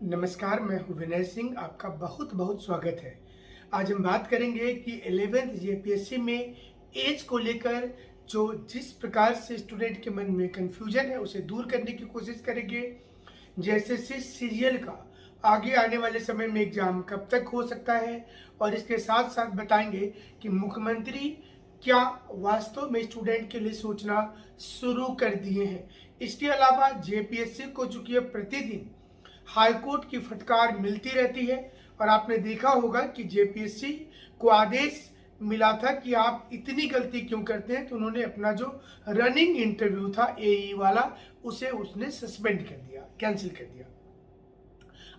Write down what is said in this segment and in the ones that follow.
नमस्कार, मैं हूँ विनय सिंह। आपका बहुत बहुत स्वागत है। आज हम बात करेंगे कि 11th जेपीएससी में एज को लेकर जो जिस प्रकार से स्टूडेंट के मन में कन्फ्यूजन है उसे दूर करने की कोशिश करेंगे। जैसे सीरियल का आगे आने वाले समय में एग्जाम कब तक हो सकता है, और इसके साथ साथ बताएंगे कि मुख्यमंत्री क्या वास्तव में स्टूडेंट के लिए सोचना शुरू कर दिए हैं। इसके अलावा जेपीएससी को चूंकि प्रतिदिन हाईकोर्ट की फटकार मिलती रहती है, और आपने देखा होगा कि जेपीएससी को आदेश मिला था कि आप इतनी गलती क्यों करते हैं, तो उन्होंने अपना जो रनिंग इंटरव्यू था एई वाला उसे उसने सस्पेंड कर दिया, कैंसिल कर दिया।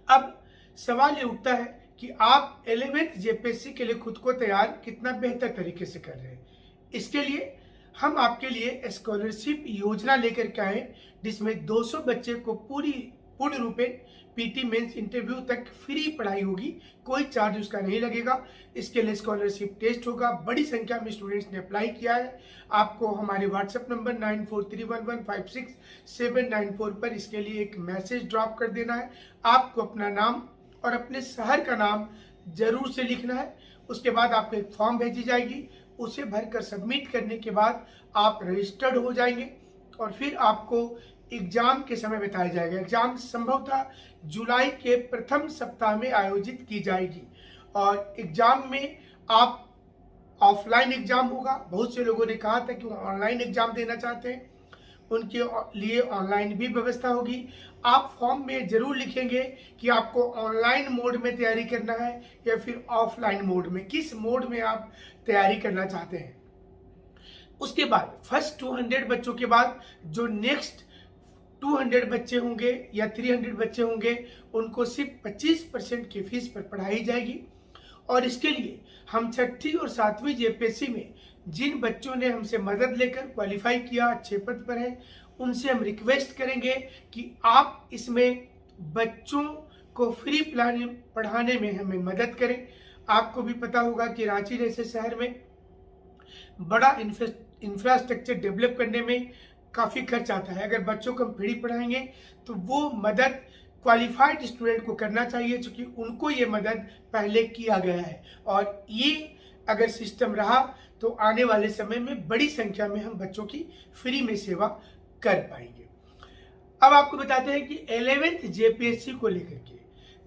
अब सवाल ये उठता है कि आप 11th जेपीएससी के लिए खुद को तैयार कितना बेहतर तरीके से कर रहे हैं। इसके लिए हम आपके लिए स्कॉलरशिप योजना लेकर के आए, जिसमें 200 बच्चे को पूर्ण रूपेण पीटी मेंस इंटरव्यू तक फ्री पढ़ाई होगी, कोई चार्ज उसका नहीं लगेगा। इसके लिए स्कॉलरशिप टेस्ट होगा। बड़ी संख्या में स्टूडेंट्स ने अप्लाई किया है। आपको हमारे व्हाट्सएप नंबर 9431156794 पर इसके लिए एक मैसेज ड्रॉप कर देना है। आपको अपना नाम और अपने शहर का नाम जरूर से लिखना है। उसके बाद आपको एक फॉर्म भेजी जाएगी, उसे भरकर सबमिट करने के बाद आप रजिस्टर्ड हो जाएंगे, और फिर आपको एग्जाम के समय बताया जाएगा। एग्जाम संभवतः जुलाई के प्रथम सप्ताह में आयोजित की जाएगी, और एग्जाम में आप ऑफलाइन एग्जाम होगा। बहुत से लोगों ने कहा था कि वो ऑनलाइन एग्जाम देना चाहते हैं, उनके लिए ऑनलाइन भी व्यवस्था होगी। आप फॉर्म में जरूर लिखेंगे कि आपको ऑनलाइन मोड में तैयारी करना है या फिर ऑफलाइन मोड में, किस मोड में आप तैयारी करना चाहते हैं। उसके बाद फर्स्ट 200 बच्चों के बाद जो नेक्स्ट 200 बच्चे होंगे या 300 बच्चे होंगे, उनको सिर्फ 25% की फीस पर पढ़ाई जाएगी। और इसके लिए हम 6ठी और 7वीं जेपीएससी में जिन बच्चों ने हमसे मदद लेकर क्वालिफाई किया, अच्छे पद पर हैं, उनसे हम रिक्वेस्ट करेंगे कि आप इसमें बच्चों को फ्री पढ़ाने में हमें मदद करें। आपको भी पता होगा कि रांची जैसे शहर में बड़ा इंफ्रास्ट्रक्चर डेवलप करने में काफ़ी खर्च आता है। अगर बच्चों को हम फ्री पढ़ाएंगे तो वो मदद क्वालिफाइड स्टूडेंट को करना चाहिए, क्योंकि उनको ये मदद पहले किया गया है। और ये अगर सिस्टम रहा तो आने वाले समय में बड़ी संख्या में हम बच्चों की फ्री में सेवा कर पाएंगे। अब आपको बताते हैं कि 11th जेपीएससी को लेकर के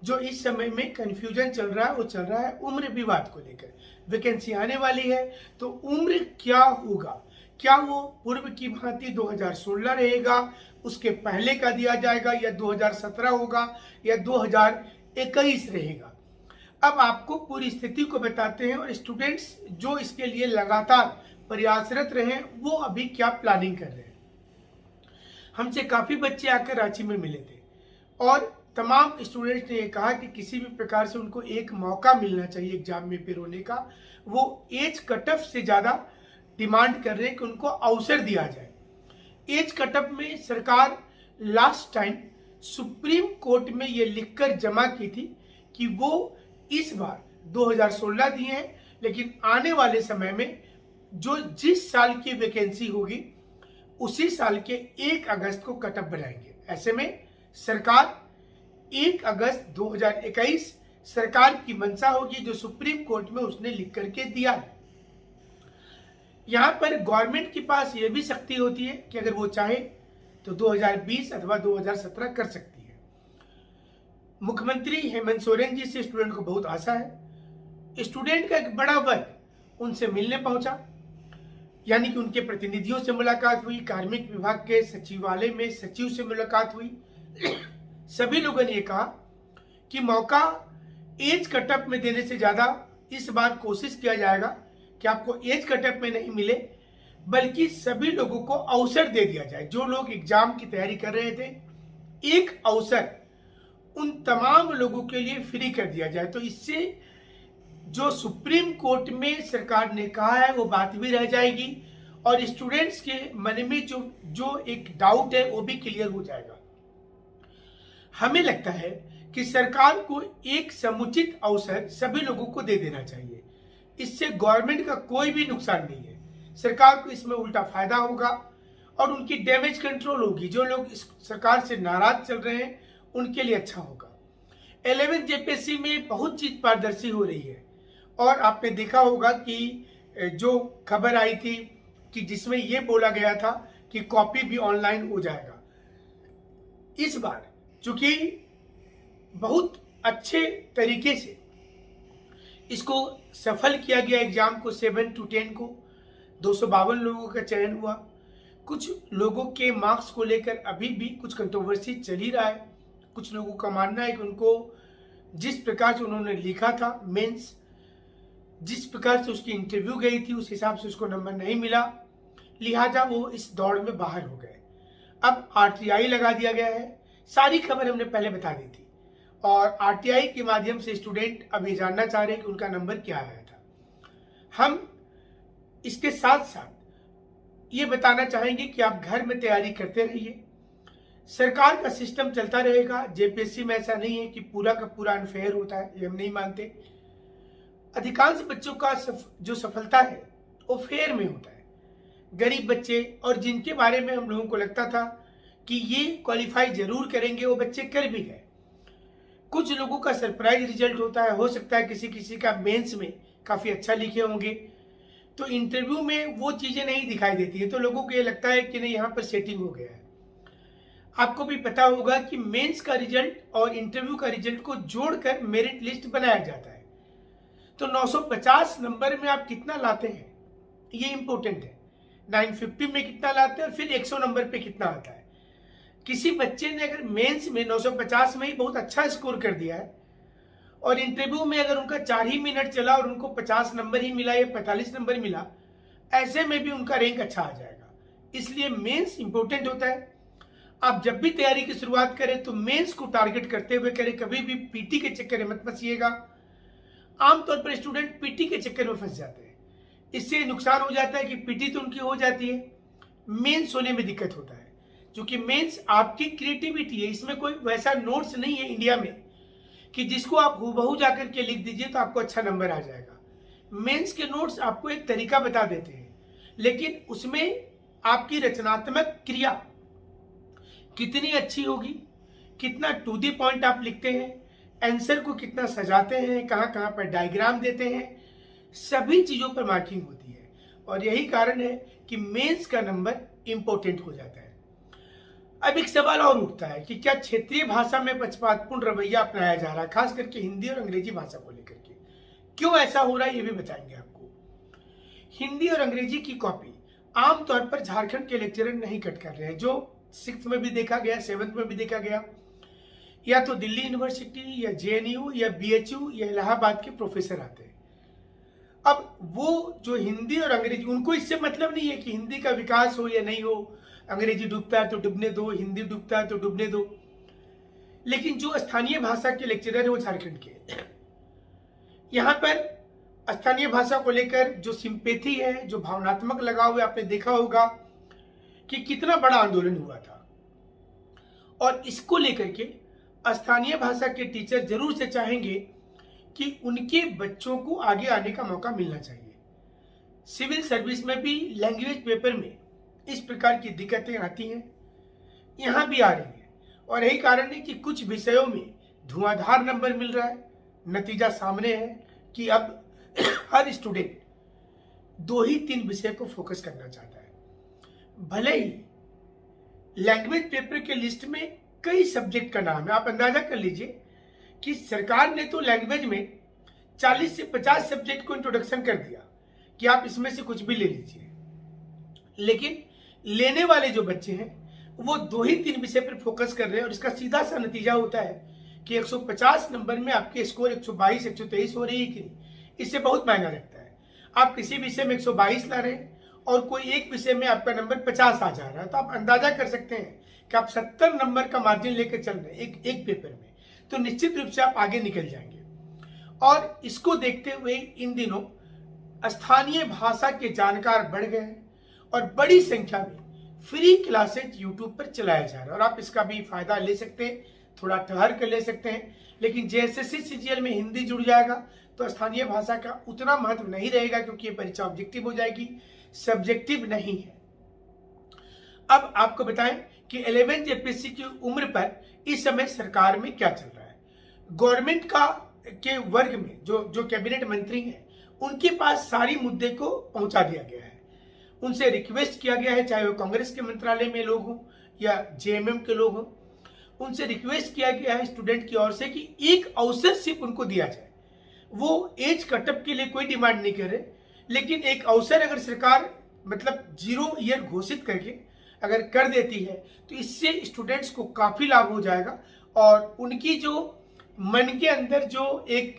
जो इस समय में कंफ्यूजन चल रहा है, वो चल रहा है उम्र विवाद को लेकर। वैकेंसी आने वाली है तो उम्र क्या होगा, क्या वो पूर्व की भांति 2016 रहेगा, उसके पहले का दिया जाएगा, या 2017 होगा, या 2021 रहेगा। अब आपको पूरी स्थिति को बताते हैं, और स्टूडेंट्स जो इसके लिए लगातार प्रयासरत रहे वो अभी क्या प्लानिंग कर रहे हैं। हमसे काफ़ी बच्चे आकर रांची में मिले थे, और तमाम स्टूडेंट्स ने ये कहा कि किसी भी प्रकार से उनको एक मौका मिलना चाहिए एग्जाम में पेश होने का। वो एज कट ऑफ से ज़्यादा डिमांड कर रहे हैं कि उनको अवसर दिया जाए। एज कट ऑफ में सरकार लास्ट टाइम सुप्रीम कोर्ट में ये लिखकर जमा की थी कि वो इस बार 2016 दिए हैं, लेकिन आने वाले समय में जो जिस साल की वैकेंसी होगी उसी साल के 1 अगस्त को कट ऑफ बनाएंगे। ऐसे में सरकार 1 अगस्त 2021 सरकार की मंशा होगी, जो सुप्रीम कोर्ट में उसने लिख करके दिया है। यहाँ पर गवर्नमेंट के पास ये भी शक्ति होती है कि अगर वो चाहे तो 2020 अथवा 2017 कर सकती है। मुख्यमंत्री हेमंत सोरेन जी से स्टूडेंट को बहुत आशा है। स्टूडेंट का एक बड़ा वर्ग उनसे मिलने पहुंचा, यानी कि उनके प्रतिनिधियों से मुलाकात हुई, कार्मिक विभाग के सचिवालय में सचिव से मुलाकात हुई। सभी लोगों ने कहा कि मौका एज कटअप में देने से ज़्यादा इस बार कोशिश किया जाएगा कि आपको एज कटअप में नहीं मिले, बल्कि सभी लोगों को अवसर दे दिया जाए। जो लोग एग्जाम की तैयारी कर रहे थे, एक अवसर उन तमाम लोगों के लिए फ्री कर दिया जाए। तो इससे जो सुप्रीम कोर्ट में सरकार ने कहा है वो बात भी रह जाएगी, और स्टूडेंट्स के मन में जो एक डाउट है वो भी क्लियर हो जाएगा। हमें लगता है कि सरकार को एक समुचित अवसर सभी लोगों को दे देना चाहिए। इससे गवर्नमेंट का कोई भी नुकसान नहीं है, सरकार को इसमें उल्टा फायदा होगा और उनकी डैमेज कंट्रोल होगी। जो लोग इस सरकार से नाराज चल रहे हैं उनके लिए अच्छा होगा। 11th जेपीएससी में बहुत चीज पारदर्शी हो रही है और आपने देखा होगा कि जो खबर आई थी कि जिसमें ये बोला गया था कि कॉपी भी ऑनलाइन हो जाएगा। इस बार चूंकि बहुत अच्छे तरीके से इसको सफल किया गया, एग्जाम को 7 to 10 को 252 लोगों का चयन हुआ। कुछ लोगों के मार्क्स को लेकर अभी भी कुछ कंट्रोवर्सी चल ही रहा है। कुछ लोगों का मानना है कि उनको जिस प्रकार से उन्होंने लिखा था मेंस, जिस प्रकार से उसकी इंटरव्यू गई थी, उस हिसाब से उसको नंबर नहीं मिला, लिहाजा वो इस दौड़ में बाहर हो गए। अब आरटीआई लगा दिया गया है। सारी खबर हमने पहले बता दी थी और आरटीआई के माध्यम से स्टूडेंट अभी जानना चाह रहे हैं कि उनका नंबर क्या आया था। हम इसके साथ साथ ये बताना चाहेंगे कि आप घर में तैयारी करते रहिए। सरकार का सिस्टम चलता रहेगा। जेपीएससी में ऐसा नहीं है कि पूरा का पूरा अनफेयर होता है, ये हम नहीं मानते। अधिकांश बच्चों का जो सफलता है वो फेयर में होता है। गरीब बच्चे और जिनके बारे में हम लोगों को लगता था कि ये क्वालिफाई जरूर करेंगे, वो बच्चे कर भी गए। कुछ लोगों का सरप्राइज रिजल्ट होता है। हो सकता है किसी किसी का मेंस में काफी अच्छा लिखे होंगे, तो इंटरव्यू में वो चीजें नहीं दिखाई देती है, तो लोगों को ये लगता है कि नहीं, यहाँ पर सेटिंग हो गया है। आपको भी पता होगा कि मेंस का रिजल्ट और इंटरव्यू का रिजल्ट को जोड़कर मेरिट लिस्ट बनाया जाता है। तो 950 नंबर में आप कितना लाते हैं ये इंपॉर्टेंट है। 950 में कितना लाते हैं और फिर 100 नंबर पे कितना आता है। किसी बच्चे ने अगर मेंस में 950 में ही बहुत अच्छा स्कोर कर दिया है और इंटरव्यू में अगर उनका 4 ही मिनट चला और उनको 50 नंबर ही मिला या 45 नंबर मिला, ऐसे में भी उनका रैंक अच्छा आ जाएगा। इसलिए मेंस इंपॉर्टेंट होता है। आप जब भी तैयारी की शुरुआत करें तो मेंस को टारगेट करते हुए करें, कभी भी पीटी के चक्कर में मत फंसिएगा। आमतौर पर स्टूडेंट पीटी के चक्कर में फंस जाते हैं। इससे नुकसान हो जाता है कि पीटी तो उनकी हो जाती है, मेंस होने में दिक्कत होता है। क्योंकि मेंस आपकी क्रिएटिविटी है, इसमें कोई वैसा नोट्स नहीं है इंडिया में कि जिसको आप हूबहू जाकर के लिख दीजिए तो आपको अच्छा नंबर आ जाएगा। मेंस के नोट्स आपको एक तरीका बता देते हैं, लेकिन उसमें आपकी रचनात्मक क्रिया कितनी अच्छी होगी, कितना टू द पॉइंट आप लिखते हैं, आंसर को कितना सजाते हैं, कहाँ कहाँ पर डायग्राम देते हैं, सभी चीजों पर मार्किंग होती है। और यही कारण है कि मेंस का नंबर इंपॉर्टेंट हो जाता है। अब एक सवाल और उठता है कि क्या क्षेत्रीय भाषा में पक्षपातपूर्ण रवैया अपनाया जा रहा है, खास करके हिंदी और अंग्रेजी भाषा को लेकर के। क्यों ऐसा हो रहा है ये भी बताएंगे आपको। हिंदी और अंग्रेजी की कॉपी आमतौर पर झारखंड के लेक्चरर नहीं कट कर रहे हैं, जो 6th में भी देखा गया, 7th में भी देखा गया। या तो दिल्ली यूनिवर्सिटी या जेएनयू या बीएचयू या इलाहाबाद के प्रोफेसर आते हैं। अब वो जो हिंदी और अंग्रेजी, उनको इससे मतलब नहीं है कि हिंदी का विकास हो या नहीं हो, अंग्रेजी डूबता है तो डूबने दो, हिंदी डूबता है तो डूबने दो। लेकिन जो स्थानीय भाषा के लेक्चरर है वो झारखंड के, यहाँ पर स्थानीय भाषा को लेकर जो सिंपैथी है, जो भावनात्मक लगाव है, आपने देखा होगा कि कितना बड़ा आंदोलन हुआ था। और इसको लेकर के स्थानीय भाषा के टीचर जरूर से चाहेंगे कि उनके बच्चों को आगे आने का मौका मिलना चाहिए। सिविल सर्विस में भी लैंग्वेज पेपर में इस प्रकार की दिक्कतें आती हैं, यहाँ भी आ रही हैं। और यही कारण है कि कुछ विषयों में धुआंधार नंबर मिल रहा है। नतीजा सामने है कि अब हर स्टूडेंट 2 ही 3 विषय को फोकस करना चाहता है। भले ही लैंग्वेज पेपर के लिस्ट में कई सब्जेक्ट का नाम है, आप अंदाजा कर लीजिए कि सरकार ने तो लैंग्वेज में 40 से 50 सब्जेक्ट को इंट्रोडक्शन कर दिया कि आप इसमें से कुछ भी ले लीजिए। लेकिन लेने वाले जो बच्चे हैं वो 2 ही 3 विषय पर फोकस कर रहे हैं और इसका सीधा सा नतीजा होता है कि 150 नंबर में आपके स्कोर 122 123 हो रही है कि नहीं। इससे बहुत मायना रखता है। आप किसी विषय में 122 ला रहे हैं और कोई एक विषय में आपका नंबर 50 आ जा रहा है, तो आप अंदाजा कर सकते हैं कि आप 70 नंबर का मार्जिन लेकर चल रहे हैं एक पेपर में, तो निश्चित रूप से आप आगे निकल जाएंगे। और इसको देखते हुए इन दिनों स्थानीय भाषा के जानकार बढ़ गए हैं और बड़ी संख्या में फ्री क्लासेज यूट्यूब पर चलाया जा रहा है और आप इसका भी फायदा ले सकते हैं, थोड़ा ठहर कर ले सकते हैं। लेकिन जेएसएससी सीजीएल में हिंदी जुड़ जाएगा तो स्थानीय भाषा का उतना महत्व नहीं रहेगा, क्योंकि ये परीक्षा ऑब्जेक्टिव हो जाएगी, सब्जेक्टिव नहीं है। अब आपको बताएं कि 11th जेपीएससी की उम्र पर इस समय सरकार में क्या चल रहा है। गवर्नमेंट का के वर्ग में जो जो कैबिनेट मंत्री हैं, उनके पास सारी मुद्दे को पहुंचा दिया गया है। उनसे रिक्वेस्ट किया गया है, चाहे वो कांग्रेस के मंत्रालय में लोग हों या जेएमएम के लोग हों, उनसे रिक्वेस्ट किया गया है स्टूडेंट की ओर से कि एक अवसर सिर्फ उनको दिया जाए। वो एज कटअप के लिए कोई डिमांड नहीं करे, लेकिन एक अवसर अगर सरकार मतलब 0 ईयर घोषित करके अगर कर देती है तो इससे स्टूडेंट्स को काफी लाभ हो जाएगा और उनकी जो मन के अंदर जो एक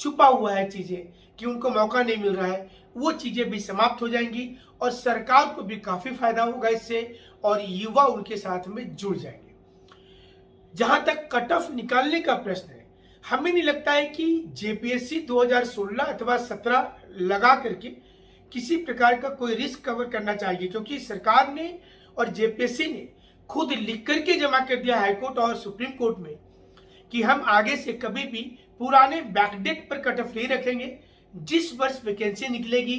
छुपा हुआ है चीजें कि उनको मौका नहीं मिल रहा है, वो चीजें भी समाप्त हो जाएंगी और सरकार को भी काफी फायदा होगा इससे और युवा उनके साथ में जुड़ जाएंगे। जहां तक कट ऑफ निकालने का प्रश्न है, हमें नहीं लगता है कि जेपीएससी 2016 अथवा 17 लगा करके किसी प्रकार का कोई रिस्क कवर करना चाहिए, क्योंकि सरकार ने और जेपीएससी ने खुद लिख करके जमा कर दिया हाईकोर्ट और सुप्रीम कोर्ट में कि हम आगे से कभी भी पुराने बैकडेट पर कट ऑफ नहीं रखेंगे। जिस वर्ष वैकेंसी निकलेगी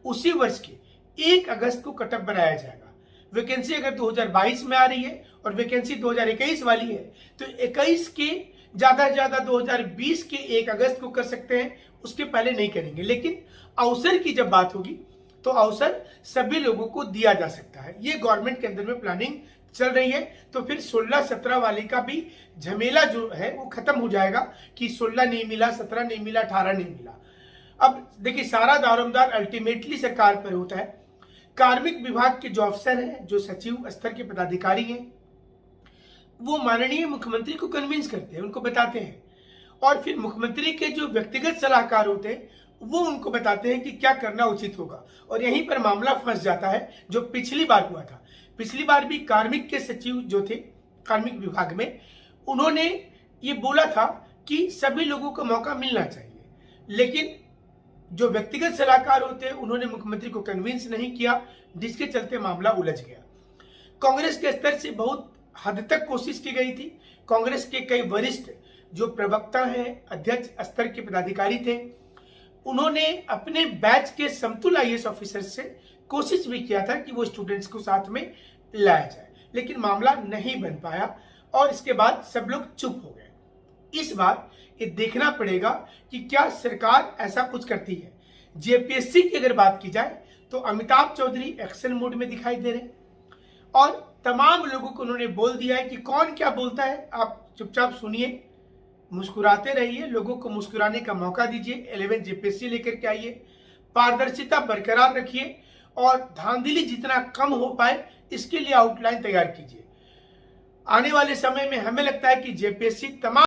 उसी वर्ष के 1 अगस्त को कट ऑफ बनाया जाएगा। वैकेंसी अगर 2022 में आ रही है और वैकेंसी 2021 वाली है तो 21 के ज्यादा से ज्यादा 2020 के 1 अगस्त को कर सकते हैं, उसके पहले नहीं करेंगे। लेकिन अवसर की जब बात होगी तो अवसर सभी लोगों को दिया जा सकता है। ये गवर्नमेंट के अंदर में प्लानिंग चल रही है, तो फिर 16-17 वाले का भी झमेला जो है वो खत्म हो जाएगा कि 16 नहीं मिला, 17 नहीं मिला, 18 नहीं मिला। अब देखिए, सारा दारोमदार अल्टीमेटली सरकार पर होता है। कार्मिक विभाग के जो अफसर हैं, जो सचिव स्तर के पदाधिकारी हैं, वो माननीय मुख्यमंत्री को कन्विंस करते हैं, उनको बताते हैं और फिर मुख्यमंत्री के जो व्यक्तिगत सलाहकार होते हैं वो उनको बताते हैं कि क्या करना उचित होगा और यहीं पर मामला फंस जाता है जो पिछली बार हुआ था। पिछली बार भी कार्मिक के सचिव जो थे कार्मिक विभाग में, उन्होंने ये बोला था कि सभी लोगों को मौका मिलना चाहिए, लेकिन जो व्यक्तिगत सलाहकार होते हैं उन्होंने मुख्यमंत्री को कन्विंस नहीं किया, जिसके चलते मामला उलझ गया। कांग्रेस के स्तर से बहुत हद तक कोशिश की गई थी। कांग्रेस के कई वरिष्ठ जो प्रवक्ता हैं, अध्यक्ष स्तर के पदाधिकारी थे, उन्होंने अपने बैच के समतुल्य आईएएस ऑफिसर से कोशिश भी किया था कि वो स्टूडेंट्स को साथ में लाया जाए, लेकिन मामला नहीं बन पाया और इसके बाद सब लोग चुप हो गए। इस बार ये देखना पड़ेगा कि क्या सरकार ऐसा कुछ करती है। जेपीएससी की अगर बात की जाए तो अमिताभ चौधरी एक्शन मोड में दिखाई दे रहे और तमाम लोगों को उन्होंने बोल दिया है कि कौन क्या बोलता है, आप चुपचाप सुनिए, मुस्कुराते रहिए, लोगों को मुस्कुराने का मौका दीजिए, 11 जेपीएससी लेकर के आइए, पारदर्शिता बरकरार रखिए और धांधली जितना कम हो पाए इसके लिए आउटलाइन तैयार कीजिए। आने वाले समय में हमें लगता है कि जेपीएससी तमाम